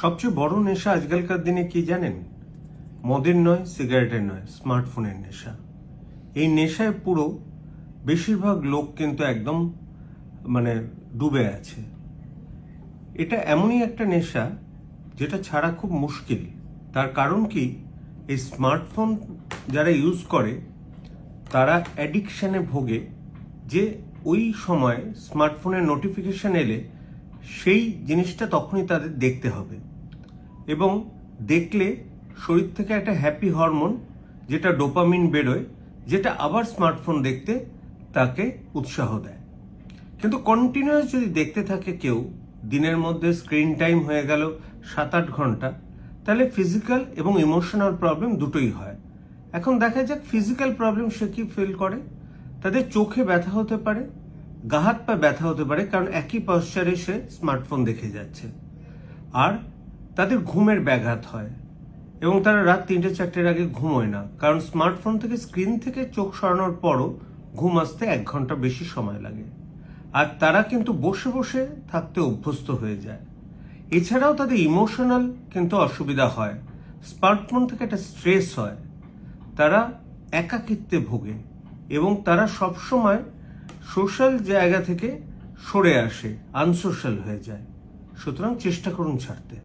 সবচেয়ে বড় নেশা আজকালকার দিনে কি জানেন? মদের নয়, সিগারেটের নয়, স্মার্টফোনের নেশা। এই নেশায় পুরো বেশিরভাগ লোক কিন্তু একদম ডুবে আছে। এটা এমনই একটা নেশা যেটা ছাড়া খুব মুশকিল। তার কারণ কি, এই স্মার্টফোন যারা ইউজ করে তারা অ্যাডিকশানে ভোগে, যে ওই সময় স্মার্টফোনের নোটিফিকেশন এলে সেই জিনিসটা তখনই তাদের দেখতে হবে, এবং দেখলে শরীর থেকে একটা হ্যাপি হরমোন যেটা ডোপামিন বেরোয়, যেটা আবার স্মার্টফোন দেখতে তাকে উৎসাহ দেয়। কিন্তু কন্টিনিউয়াস যদি দেখতে থাকে কেউ, দিনের মধ্যে স্ক্রিন টাইম হয়ে গেল 7-8 ঘন্টা, তাহলে ফিজিক্যাল এবং ইমোশনাল প্রবলেম দুটোই হয়। এখন দেখা যাক ফিজিক্যাল প্রবলেম সে কি ফিল করে। তাদের চোখে ব্যথা হতে পারে, গা হাত পা ব্যথা হতে পারে, কারণ একই পশ্চারে সে স্মার্টফোন দেখে যাচ্ছে। আর তাদের ঘুমের ব্যাঘাত হয় এবং তারা রাত 3-4টের আগে ঘুমোয় না, কারণ স্মার্টফোন থেকে স্ক্রিন থেকে চোখ সরানোর পরও ঘুম আসতে 1 ঘন্টা বেশি সময় লাগে। আর তারা কিন্তু বসে বসে থাকতে অভ্যস্ত হয়ে যায়। এছাড়াও তাদের ইমোশনাল কিন্তু অসুবিধা হয়, স্মার্টফোন থেকে একটা স্ট্রেস হয়, তারা একাকিত্বে ভোগে এবং তারা সবসময় সোশ্যাল জায়গা থেকে সরে আসে, আনসোশ্যাল হয়ে যায়। সুতরাং চেষ্টা করুন ছাড়তে।